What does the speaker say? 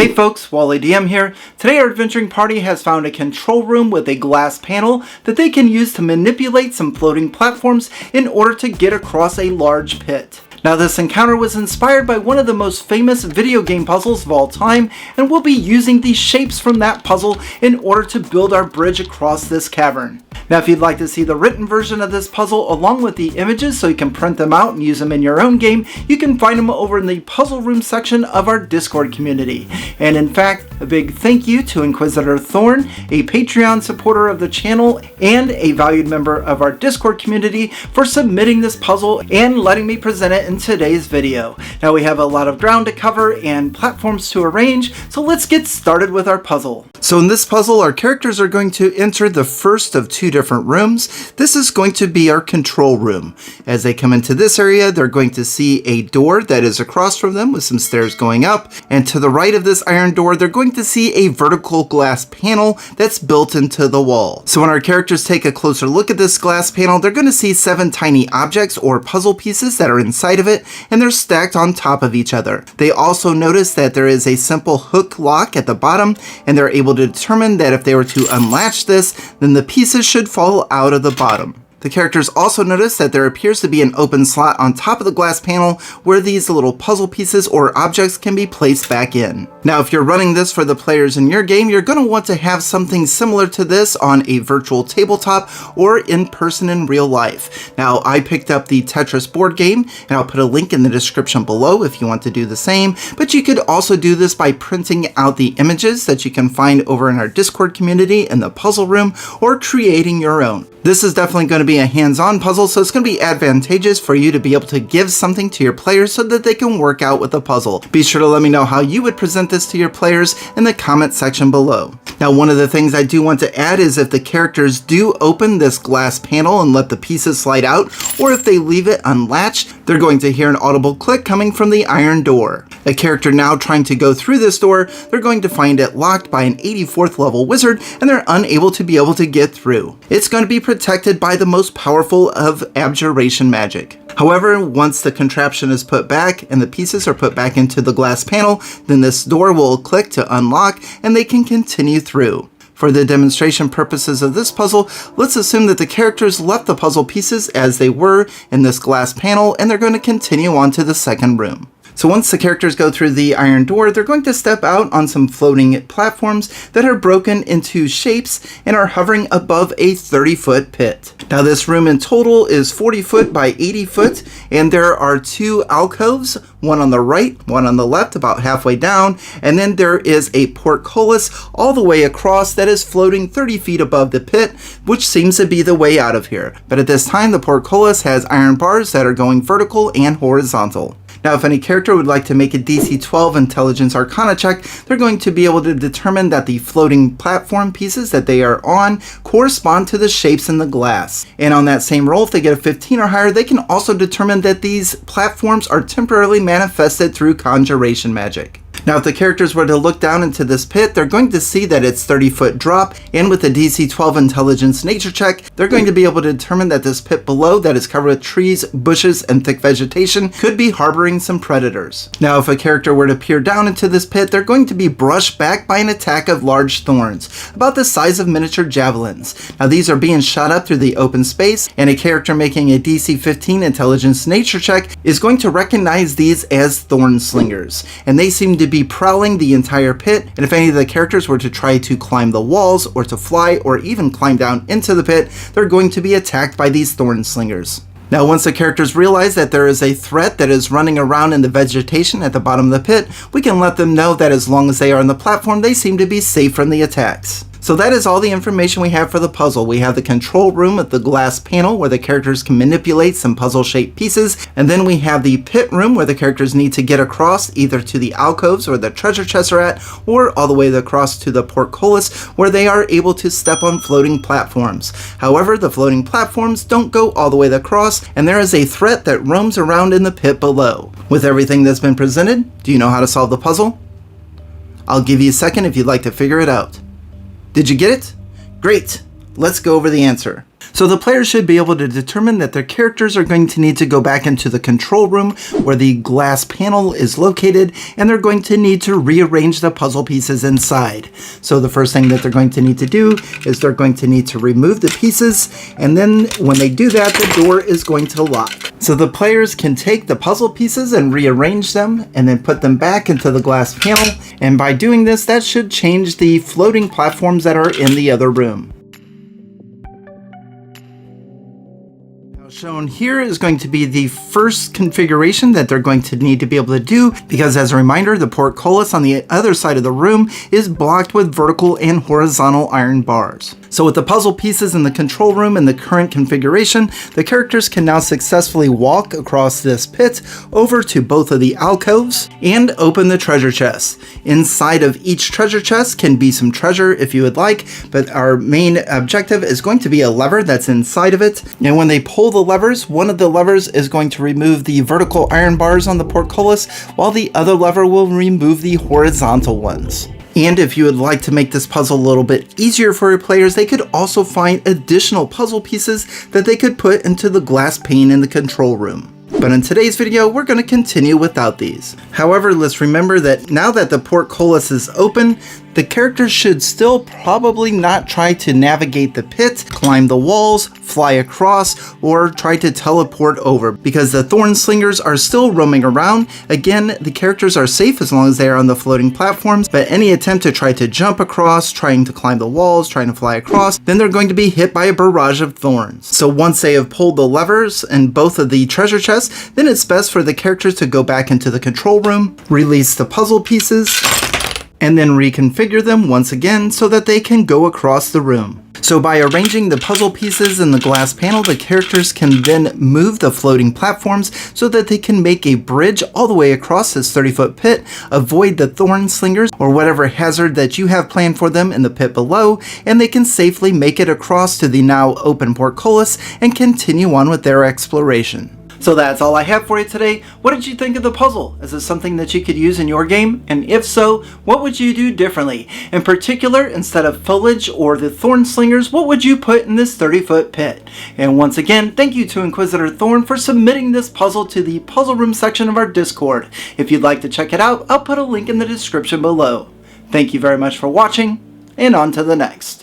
Hey folks, Wally DM here. Today our adventuring party has found a control room with a glass panel that they can use to manipulate some floating platforms in order to get across a large pit. Now this encounter was inspired by one of the most famous video game puzzles of all time, and we'll be using the shapes from that puzzle in order to build our bridge across this cavern. Now if you'd like to see the written version of this puzzle along with the images so you can print them out and use them in your own game, you can find them over in the puzzle room section of our Discord community. And in fact, a big thank you to Inquisitor Thorn, a Patreon supporter of the channel and a valued member of our Discord community, for submitting this puzzle and letting me present it in today's video. Now we have a lot of ground to cover and platforms to arrange, so let's get started with our puzzle. So in this puzzle, our characters are going to enter the first of two different rooms. This is going to be our control room. As they come into this area, they're going to see a door that is across from them with some stairs going up, and to the right of this iron door, they're going to see a vertical glass panel that's built into the wall. So when our characters take a closer look at this glass panel, they're going to see 7 tiny objects or puzzle pieces that are inside of it, and they're stacked on top of each other. They also notice that there is a simple hook lock at the bottom, and they're able to determine that if they were to unlatch this, then the pieces should fall out of the bottom. The characters also notice that there appears to be an open slot on top of the glass panel where these little puzzle pieces or objects can be placed back in. Now if you're running this for the players in your game, you're going to want to have something similar to this on a virtual tabletop or in person in real life. Now I picked up the Tetris board game, and I'll put a link in the description below if you want to do the same, but you could also do this by printing out the images that you can find over in our Discord community in the puzzle room, or creating your own. This is definitely going to be a hands-on puzzle, so it's going to be advantageous for you to be able to give something to your players so that they can work out with the puzzle. Be sure to let me know how you would present this to your players in the comment section below. Now one of the things I do want to add is if the characters do open this glass panel and let the pieces slide out, or if they leave it unlatched, they're going to hear an audible click coming from the iron door. A character now trying to go through this door, they're going to find it locked by an 84th level wizard, and they're unable to be able to get through. It's going to be protected by the most powerful of abjuration magic. However, once the contraption is put back and the pieces are put back into the glass panel, then this door will click to unlock and they can continue through. For the demonstration purposes of this puzzle, let's assume that the characters left the puzzle pieces as they were in this glass panel, and they're going to continue on to the second room. So once the characters go through the iron door, they're going to step out on some floating platforms that are broken into shapes and are hovering above a 30-foot pit. Now this room in total is 40 foot by 80 foot, and there are 2 alcoves, one on the right, one on the left, about halfway down, and then there is a portcullis all the way across that is floating 30 feet above the pit, which seems to be the way out of here. But at this time, the portcullis has iron bars that are going vertical and horizontal. Now if any character would like to make a DC 12 Intelligence Arcana check, they're going to be able to determine that the floating platform pieces that they are on correspond to the shapes in the glass. And on that same roll, if they get a 15 or higher, they can also determine that these platforms are temporarily manifested through conjuration magic. Now if the characters were to look down into this pit, they're going to see that it's 30-foot drop, and with a DC 12 Intelligence Nature check, they're going to be able to determine that this pit below that is covered with trees, bushes, and thick vegetation could be harboring some predators. Now if a character were to peer down into this pit, they're going to be brushed back by an attack of large thorns, about the size of miniature javelins. Now these are being shot up through the open space, and a character making a DC 15 Intelligence Nature check is going to recognize these as thorn slingers, and they seem to be prowling the entire pit, and if any of the characters were to try to climb the walls or to fly or even climb down into the pit, they're going to be attacked by these thorn slingers. Now once the characters realize that there is a threat that is running around in the vegetation at the bottom of the pit, we can let them know that as long as they are on the platform, they seem to be safe from the attacks. So that is all the information we have for the puzzle. We have the control room with the glass panel where the characters can manipulate some puzzle-shaped pieces, and then we have the pit room where the characters need to get across either to the alcoves where the treasure chests are at, or all the way across to the portcullis where they are able to step on floating platforms. However, the floating platforms don't go all the way across, and there is a threat that roams around in the pit below. With everything that's been presented, do you know how to solve the puzzle? I'll give you a second if you'd like to figure it out. Did you get it? Great! Let's go over the answer. So the players should be able to determine that their characters are going to need to go back into the control room where the glass panel is located, and they're going to need to rearrange the puzzle pieces inside. So the first thing that they're going to need to do is they're going to need to remove the pieces, and then when they do that, the door is going to lock. So the players can take the puzzle pieces and rearrange them and then put them back into the glass panel, and by doing this, that should change the floating platforms that are in the other room. Shown here is going to be the first configuration that they're going to need to be able to do, because as a reminder, the portcullis on the other side of the room is blocked with vertical and horizontal iron bars. So with the puzzle pieces in the control room in the current configuration, the characters can now successfully walk across this pit over to both of the alcoves and open the treasure chests. Inside of each treasure chest can be some treasure if you would like, but our main objective is going to be a lever that's inside of it. And when they pull the levers, one of the levers is going to remove the vertical iron bars on the portcullis, while the other lever will remove the horizontal ones. And if you would like to make this puzzle a little bit easier for your players, they could also find additional puzzle pieces that they could put into the glass pane in the control room. But in today's video, we're going to continue without these. However, let's remember that now that the portcullis is open, the characters should still probably not try to navigate the pit, climb the walls, fly across, or try to teleport over, because the thorn slingers are still roaming around. Again, the characters are safe as long as they are on the floating platforms, but any attempt to try to jump across, trying to climb the walls, trying to fly across, then they're going to be hit by a barrage of thorns. So once they have pulled the levers in both of the treasure chests, then it's best for the characters to go back into the control room, release the puzzle pieces, and then reconfigure them once again so that they can go across the room. So by arranging the puzzle pieces in the glass panel, the characters can then move the floating platforms so that they can make a bridge all the way across this 30-foot pit, avoid the thorn slingers or whatever hazard that you have planned for them in the pit below, and they can safely make it across to the now open portcullis and continue on with their exploration. So that's all I have for you today. What did you think of the puzzle? Is it something that you could use in your game? And if so, what would you do differently? In particular, instead of foliage or the thorn slingers, what would you put in this 30-foot pit? And once again, thank you to Inquisitor Thorn for submitting this puzzle to the puzzle room section of our Discord. If you'd like to check it out, I'll put a link in the description below. Thank you very much for watching, and on to the next.